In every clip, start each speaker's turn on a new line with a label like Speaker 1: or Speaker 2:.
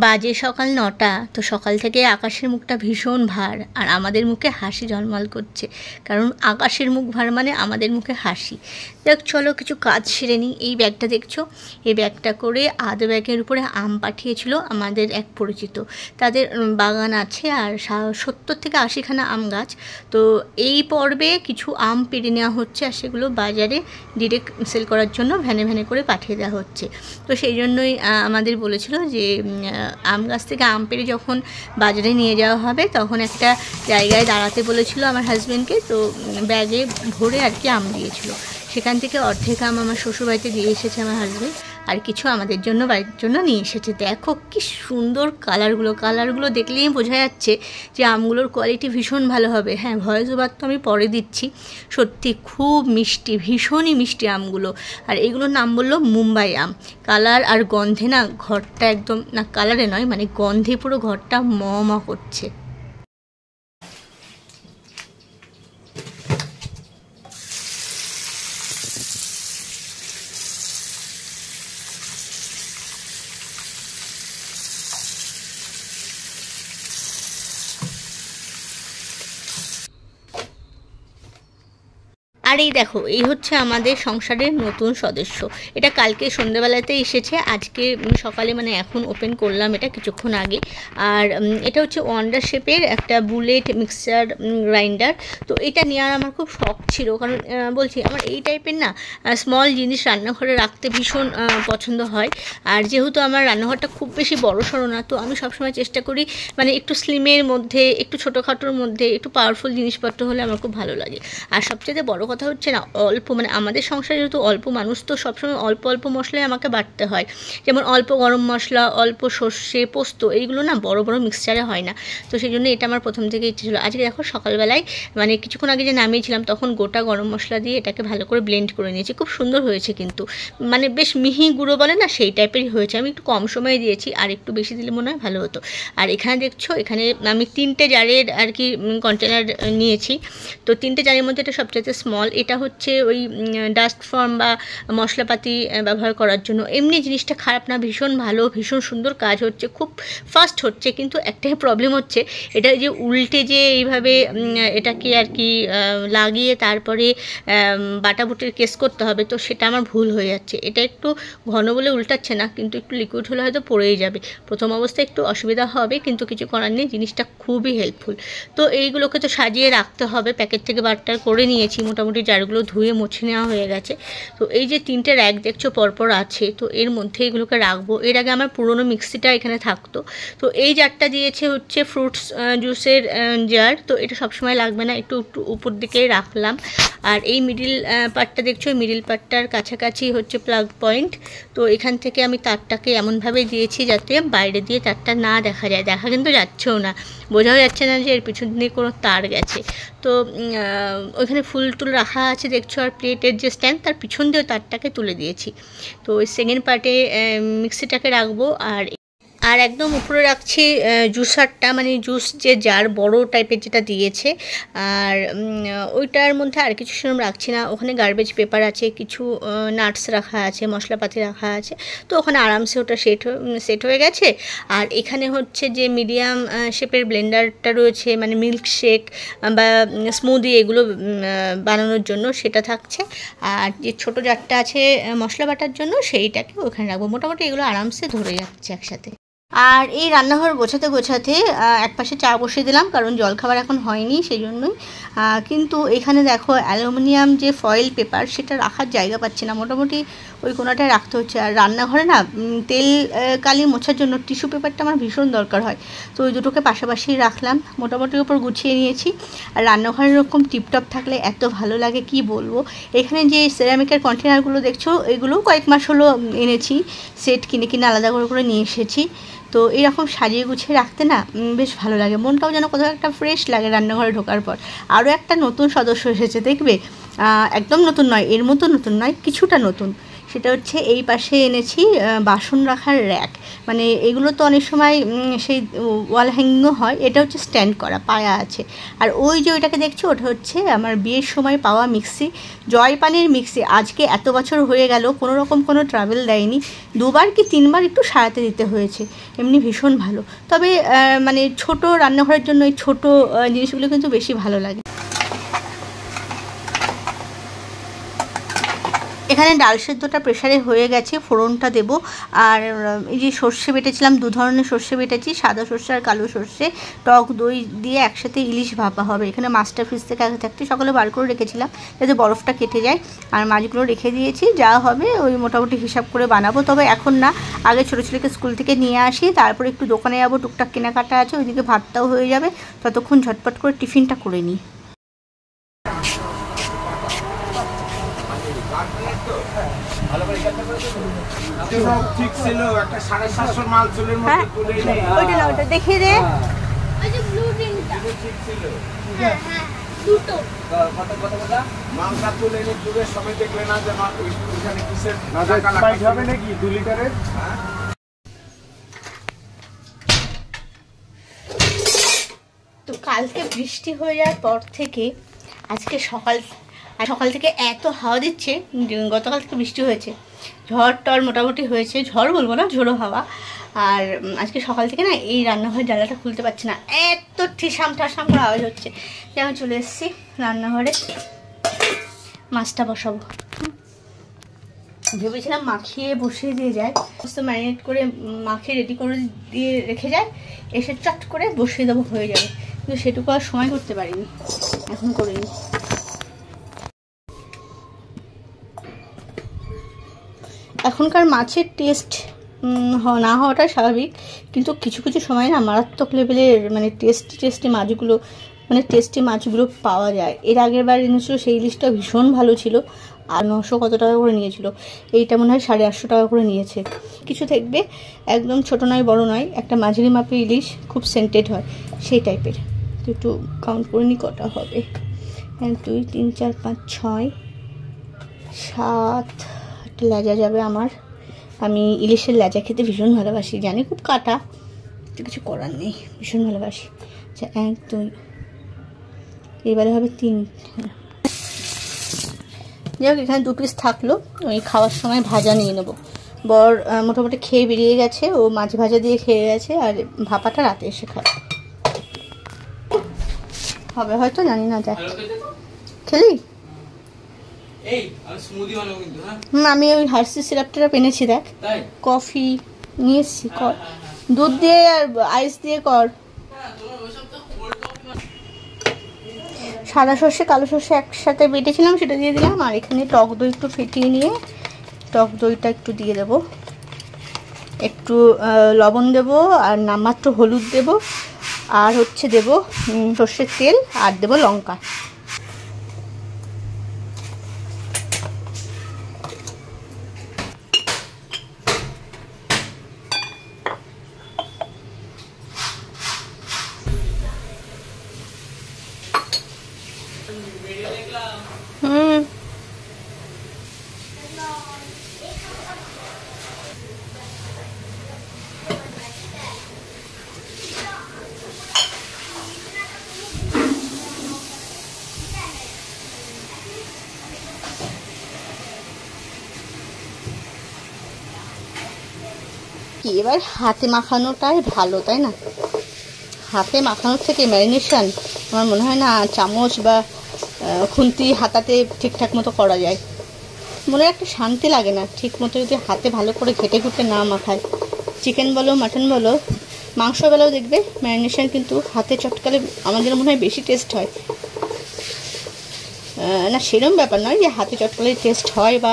Speaker 1: বাজে সকাল ৯টা। তো সকাল থেকে আকাশের মুখটা ভীষণ ভার, আর আমাদের মুখে হাসি ঝলমল করছে, কারণ আকাশের মুখ ভার মানে আমাদের মুখে হাসি। দেখ চলো কিছু কাজ সেরে নিই। এই ব্যাগটা দেখছো, এই ব্যাগটা করে আধ ব্যাগের উপরে আম পাঠিয়েছিল আমাদের এক পরিচিত। তাদের বাগান আছে আর ৭০ থেকে ৮০খানা আম গাছ। তো এই পর্বে কিছু আম পেড়ে নেওয়া হচ্ছে, আর সেগুলো বাজারে ডিরেক্ট সেল করার জন্য ভ্যানে ভ্যানে করে পাঠিয়ে দেওয়া হচ্ছে। তো সেই জন্যই আমাদের বলেছিল যে আম গাছ থেকে আম পেড়ে যখন বাজারে নিয়ে যাওয়া হবে তখন একটা জায়গায় দাঁড়াতে বলেছিল আমার হাজব্যান্ডকে। তো ব্যাগে ভরে আর কি আম দিয়েছিল, সেখান থেকে অর্ধেক আম আমার শ্বশুরবাড়িতে দিয়ে এসেছে আমার হাজব্যান্ড, আর কিছু আমাদের জন্য বাড়ির জন্য নিয়ে এসেছে। দেখো কি সুন্দর কালারগুলো দেখলেই বোঝা যাচ্ছে যে আমগুলোর কোয়ালিটি ভীষণ ভালো হবে। হ্যাঁ, ভয়েস ওভার তো আমি পরে দিচ্ছি। সত্যি খুব মিষ্টি, ভীষণই মিষ্টি আমগুলো। আর এগুলোর নাম বললো মুম্বাই আম। কালার আর গন্ধে না ঘরটা একদম, না কালারে নয় মানে গন্ধে পুরো ঘরটা ম করছে। আর এই দেখো, এই হচ্ছে আমাদের সংসারের নতুন সদস্য। এটা কালকে সন্ধ্যেবেলাতে এসেছে, আজকে সকালে মানে এখন ওপেন করলাম এটা কিছুক্ষণ আগে। আর এটা হচ্ছে ওয়ান্ডার শেপের একটা বুলেট মিক্সচার গ্রাইন্ডার। তো এটা নেওয়ার আমার খুব শখ ছিল, কারণ বলছি আমার এই টাইপের না স্মল জিনিস রান্নাঘরে রাখতে ভীষণ পছন্দ হয়। আর যেহেতু আমার রান্নাঘরটা খুব বেশি বড় সড়ো না, তো আমি সবসময় চেষ্টা করি মানে একটু স্লিমের মধ্যে, একটু ছোটোখাটোর মধ্যে, একটু পাওয়ারফুল জিনিসপত্র হলে আমার খুব ভালো লাগে। আর সবচেয়ে বড় কথা হচ্ছে না, অল্প মানে আমাদের সংসারে যেহেতু অল্প মানুষ, তো সবসময় অল্প অল্প মশলাই আমাকে বাটতে হয়। যেমন অল্প গরম মশলা, অল্প সর্ষে, পোস্ত, এইগুলো না বড় বড় মিক্সচারে হয় না। তো সেই জন্য এটা আমার প্রথম থেকে ইচ্ছে ছিল। আজকে দেখো সকালবেলায় মানে কিছুক্ষণ আগে যে নামিয়েছিলাম তখন গোটা গরম মশলা দিয়ে এটাকে ভালো করে ব্লেন্ড করে নিয়েছি। খুব সুন্দর হয়েছে, কিন্তু মানে বেশ মিহি গুঁড়ো বলে না সেই টাইপেরই হয়েছে। আমি একটু কম সময়ে দিয়েছি, আর একটু বেশি দিলে মনে হয় ভালো হতো। আর এখানে দেখছো, এখানে আমি 3টে জারের আর কি কন্টেনার নিয়েছি। তো 3টে জারের মধ্যে এটা সবচেয়ে স্মল। এটা হচ্ছে ওই ডাস্ট ফর্ম বা মশলাপাতি ব্যবহার করার জন্য। এমনি জিনিসটা খারাপ না, ভীষণ ভালো, ভীষণ সুন্দর কাজ হচ্ছে, খুব ফাস্ট হচ্ছে। কিন্তু একটাই প্রবলেম হচ্ছে, এটা যে উল্টে যে এইভাবে এটাকে আর কি লাগিয়ে তারপরে বাটাবুটির কেস করতে হবে, তো সেটা আমার ভুল হয়ে যাচ্ছে। এটা একটু ঘন বলে উল্টাচ্ছে না, কিন্তু একটু লিকুইড হলে হয়তো পড়েই যাবে। প্রথম অবস্থায় একটু অসুবিধা হবে, কিন্তু কিছু করার নেই, জিনিসটা খুবই হেল্পফুল। তো এইগুলোকে তো সাজিয়ে রাখতে হবে। প্যাকেট থেকে বারটার করে নিয়েছি, মোটামুটি জারগুলো ধুয়ে মুছে নেওয়া হয়ে গেছে। তো এই যে 3টে র্যাক দেখছো পরপর আছে, তো এর মধ্যে এগুলোকে রাখবো। এর আগে আমার পুরনো মিক্সিটা এখানে থাকতো। তো এই জারটা দিয়েছে হচ্ছে ফ্রুটস জুসের জার। তো এটা সবসময় লাগবে না, একটু একটু উপর দিকেই রাখলাম। আর এই মিডিল পার্টটা দেখছো, মিডিল পার্টটার কাছাকাছি হচ্ছে প্লাগ পয়েন্ট। তো এখান থেকে আমি তারটাকে এমনভাবে দিয়েছি যাতে বাইরে দিয়ে তারটা না দেখা যায়। দেখা কিন্তু যাচ্ছেও না, বোঝাও যাচ্ছে না যে এর পিছন দিয়ে কোনো তার গেছে। তো ওইখানে ফুল টুল রাখা আছে দেখছো, আর প্লেটের যে স্ট্যান্ড তার পিছন দিয়েও তারটাকে তুলে দিয়েছি। তো ওই সেকেন্ড পার্টে মিক্সিটাকে রাখবো। আর একদম উপরে রাখছি জুসারটা, মানে জুস যে জার বড় টাইপের যেটা দিয়েছে। আর ওইটার মধ্যে আর কিছু সেরকম রাখছি না। ওখানে গার্বেজ পেপার আছে, কিছু নাটস রাখা আছে, মশলাপাতি রাখা আছে। তো ওখানে আরামসে ওটা সেট হয়ে গেছে। আর এখানে হচ্ছে যে মিডিয়াম শেপের ব্লেন্ডারটা রয়েছে, মানে মিল্ক শেক বা স্মুদি এগুলো বানানোর জন্য, সেটা থাকছে। আর যে ছোটো জারটা আছে মশলা বাটার জন্য, সেইটাকে ওখানে রাখবো। মোটামুটি এগুলো আরামসে ধরে যাচ্ছে একসাথে। আর এই রান্নাঘর গোছাতে একপাশে চা বসিয়ে দিলাম, কারণ জলখাবার এখন হয়নি সেই জন্যই। কিন্তু এখানে দেখো অ্যালুমিনিয়াম যে ফয়েল পেপার, সেটা রাখার জায়গা পাচ্ছি না, মোটামুটি ওই কোনাটায় রাখতে হচ্ছে। আর রান্নাঘরে না তেল কালি মোছার জন্য টিস্যু পেপারটা আমার ভীষণ দরকার হয়। তো ওই দুটোকে পাশাপাশি রাখলাম, মোটামুটি ওপর গুছিয়ে নিয়েছি। আর রান্নাঘরে এরকম টিপটপ থাকলে এত ভালো লাগে কি বলবো। এখানে যে সেরামিকের কন্টেনারগুলো দেখছো, এগুলোও কয়েক মাস হলো এনেছি, সেট কিনে আলাদা করে নিয়ে এসেছি। তো এরকম সাজিয়ে গুছিয়ে রাখতে না বেশ ভালো লাগে, মনটাও যেন কোথাও একটা ফ্রেশ লাগে রান্নাঘরে ঢোকার পর। আরও একটা নতুন সদস্য এসেছে দেখবে, একদম নতুন নয়, এর মতো নতুন নয়, কিছুটা নতুন। সেটা হচ্ছে এই পাশে এনেছি বাসন রাখার র্যাক। মানে এগুলো তো অনেক সময় সেই ওয়াল হ্যাঙ্গিংও হয়, এটা হচ্ছে স্ট্যান্ড করা, পায়া আছে। আর ওই যে ওইটাকে দেখছি ওটা হচ্ছে আমার বিয়ের সময় পাওয়া মিক্সি, জয়পানের মিক্সি। আজকে এত বছর হয়ে গেল কোনো রকম কোনো ট্রাভেল দেয়নি, 2বার কি 3বার একটু সারাতে দিতে হয়েছে, এমনি ভীষণ ভালো। তবে মানে ছোট রান্নাঘরের জন্য এই ছোটো জিনিসগুলো কিন্তু বেশি ভালো লাগে। এখানে ডাল সেদ্ধটা প্রেসারে হয়ে গেছে, ফোড়নটা দেব। আর এই যে সর্ষে বেটেছিলাম, 2 ধরনের সর্ষে বেটেছি, সাদা সর্ষে আর কালো সর্ষে, টক দই দিয়ে একসাথে ইলিশ ভাপা হবে। এখানে মাছটা ফ্রিজ থেকে আগে থাকতে সকালে বার করে রেখেছিলাম যাতে বরফটা কেটে যায়, আর মাছগুলো রেখে দিয়েছি। যা হবে ওই মোটামুটি হিসাব করে বানাবো। তবে এখন না, আগে ছোটো ছেলেকে স্কুল থেকে নিয়ে আসি, তারপরে একটু দোকানে যাবো, টুকটাক কেনাকাটা আছে, ওইদিকে ভাতটাও হয়ে যাবে, ততক্ষণ ঝটপট করে টিফিনটা করে নিই। দেখিয়ে দে তো কালকে বৃষ্টি হয়ে যাওয়ার পর থেকে আজকে সকাল থেকে এত হাওয়া দিচ্ছে। গতকাল থেকে বৃষ্টি হয়েছে, ঝড় টর মোটামুটি হয়েছে, ঝড় বলবো না, ঝোড়ো হাওয়া। আর আজকে সকাল থেকে না এই রান্নাঘরের জানলাটা খুলতে পারছি না, এত ঠিসাম ঠাসাম করে আওয়াজ হচ্ছে। যে আমি চলে এসেছি রান্নাঘরে, মাছটা বসাবো। ভেবেছিলাম মাখিয়ে বসিয়ে দিয়ে যায়, তো ম্যারিনেট করে মাখিয়ে রেডি করে দিয়ে রেখে যায়, এসে চট করে বসিয়ে দেবো, হয়ে যাবে। কিন্তু সেটুকু আর সময় করতে পারিনি, এখন করিনি। এখনকার মাছের টেস্ট না হওয়াটা স্বাভাবিক, কিন্তু কিছু কিছু সময় না মারাত্মক লেভেলের মানে টেস্টি মাছগুলো পাওয়া যায়। এর আগের বার এনেছিল সেই ইলিশটা ভীষণ ভালো ছিল, আর 900 কত টাকা করে নিয়েছিল, এইটা মনে হয় 850 টাকা করে নিয়েছে। কিছু দেখবে একদম ছোট নয় বড় নয়, একটা মাঝারি মাপের ইলিশ, খুব সেন্টেড হয় সেই টাইপের। একটু কাউন্ট করে নি কটা হবে, 1 2 3 4 5 6 7 লেজা যাবে আমার। আমি ইলিশের লেজা খেতে ভীষণ ভালোবাসি, জানি খুব কাটা, কিছু করার নেই, ভীষণ ভালোবাসি। আচ্ছা 1 2, এবারে হবে 3। যাই হোক, এখানে 2 পিস থাকলো, ওই খাওয়ার সময় ভাজা নিয়ে নেবো। বর মোটামুটি খেয়ে বেরিয়ে গেছে, ও মাছ ভাজা দিয়ে খেয়ে গেছে, আর ভাপাটা রাতে এসে খাবে, হবে হয়তো, জানি না। দেখ খেলি আমি ওই হার্সি সিরাপটা এনেছি, দেখ কফি নিয়ে এসছি, কর দুধ দিয়ে আর আইস দিয়ে কর। সাদা সর্ষে কালো সর্ষে একসাথে বেটেছিলাম, সেটা দিয়ে দিলাম। আর এখানে টক দই একটু ফেটিয়ে নিয়ে টক দইটা একটু দিয়ে দেবো, একটু লবণ দেবো, আর নামমাত্র হলুদ দেবো, আর হচ্ছে দেবো সর্ষের তেল, আর দেবো লঙ্কা। কি এবার হাতে মাখানোটাই ভালো, তাই না? হাতে মাখানোর থেকে ম্যারিনেশন আমার মনে হয় না চামচ বা খুন্তি হাতাতে ঠিকঠাক মতো করা যায়। মনে একটা শান্তি লাগে না ঠিক মতো যদি হাতে ভালো করে ঘেটে ঘুটে না মাখায়। চিকেন বলো মাটন বলো মাংস বেলাও দেখবে ম্যারিনেশন কিন্তু হাতে চটকালে আমাদের মনে হয় বেশি টেস্ট হয় না। সেরকম ব্যাপার নয় যে হাতে চটকালে টেস্ট হয় বা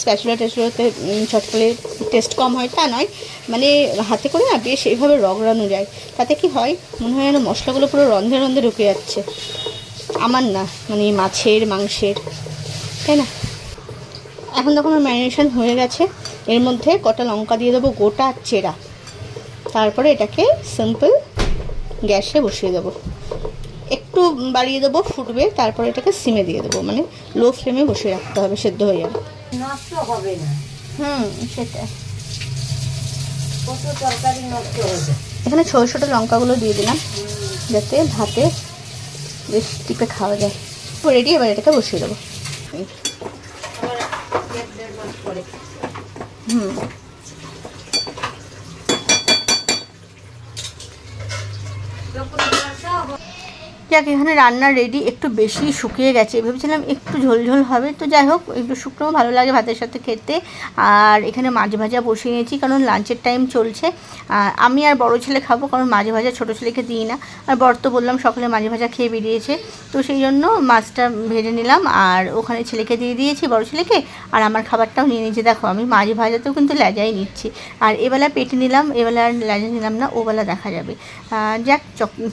Speaker 1: স্প্যাচুলা টেস্টগুলোতে চটকালে টেস্ট কম হয়, তা নয়। মানে হাতে করে না বেশ এইভাবে রগড়ানো যায়, তাতে কি হয় মনে হয় যেন মশলাগুলো পুরো রন্ধে রন্ধে ঢুকে যাচ্ছে। আমার না মানে মাছের মাংসের, তাই না? এখন তখন ম্যারিনেশন হয়ে গেছে, এর মধ্যে কটা লঙ্কা দিয়ে দেবো গোটা চেরা, তারপরে এটাকে সিম্পল গ্যাসে বসিয়ে দেবো, একটু বাড়িয়ে দেবো, ফুটবে, তারপরে এটাকে সিমে দিয়ে দেবো, মানে লো ফ্লেমে বসিয়ে রাখতে হবে, সেদ্ধ হয়ে যাবে, নষ্ট হবে না। সেটাই। এখানে ছোটো ছোটো লঙ্কাগুলো দিয়ে দিলাম যাতে ভাতে বেশ টিপে খাওয়া যায়। রেডি, এবার এটাকে বসিয়ে দেবো। যাক, এখানে রান্না রেডি। একটু বেশি শুকিয়ে গেছে, ভেবেছিলাম একটু ঝোলঝোল হবে, তো যাই হোক, একটু শুকনো ভালো লাগে ভাতের সাথে খেতে। আর এখানে মাছ ভাজা বসিয়ে নিয়েছি, কারণ লাঞ্চের টাইম চলছে। আমি আর বড় ছেলে খাবো, কারণ মাছ ভাজা ছোটো ছেলেকে দিই না। আর বর তো বললাম সকালে মাছ ভাজা খেয়ে বেরিয়েছে, তো সেই জন্য মাছটা ভেজে নিলাম আর ওখানে ছেলেকে দিয়ে দিয়েছি, বড় ছেলেকে। আর আমার খাবারটাও নিয়ে নিয়েছি। দেখো, আমি মাছ ভাজাতেও কিন্তু লেজাই নিচ্ছি। আর এবেলা পেটে নিলাম, এবেলা আর লেজা নিলাম না, ওবেলা দেখা যাবে। যাক,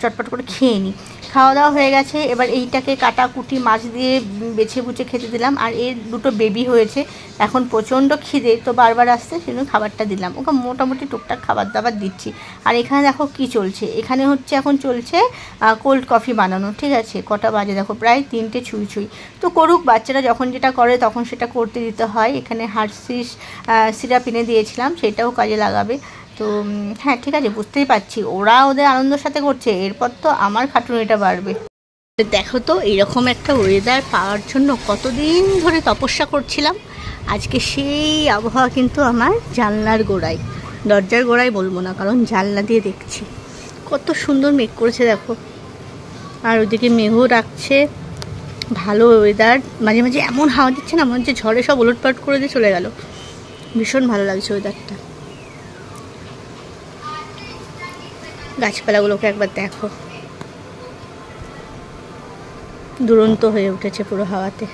Speaker 1: চটপট করে খেয়ে নিই। খাওয়া দাওয়া হয়ে গেছে, এবার এইটাকে কাটাকুটি মাছ দিয়ে বেছে বুছে খেতে দিলাম। আর এর দুটো বেবি হয়েছে, এখন প্রচণ্ড খিদে, তো বারবার আসছে, সেজন্য খাবারটা দিলাম ওকে। মোটামুটি টুকটাক খাবার দাবার দিচ্ছি। আর এখানে দেখো কি চলছে, এখানে হচ্ছে এখন চলছে কোল্ড কফি বানানো। ঠিক আছে, কটা বাজে দেখো, প্রায় 3টে ছুঁই ছুঁই। তো করুক, বাচ্চারা যখন যেটা করে তখন সেটা করতে দিতে হয়। এখানে হার্সিস সিরাপ এনে দিয়েছিলাম, সেটাও কাজে লাগাবে। তো হ্যাঁ, ঠিক আছে, বুঝতেই পারছি ওরা ওদের আনন্দের সাথে করছে, এরপর তো আমার খাটুনিটা বাড়বে। দেখো তো, এইরকম একটা ওয়েদার পাওয়ার জন্য কতদিন ধরে তপস্যা করছিলাম। আজকে সেই আবহাওয়া কিন্তু আমার জানলার গোড়ায়, দরজার গোড়ায় বলবো না, কারণ জানলা দিয়ে দেখছি কত সুন্দর মেঘ করেছে দেখো। আর ওইদিকে মেঘও রাখছে, ভালো ওয়েদার। মাঝে মাঝে এমন হাওয়া দিচ্ছে না, মনে হচ্ছে ঝড়ে সব ওলটপালট করে দিয়ে চলে গেল। ভীষণ ভালো লাগছে ওয়েদারটা। গাছপালাগুলোকে একবার দেখো, দুরন্ত হয়ে উঠেছে পুরো হাওয়াতে।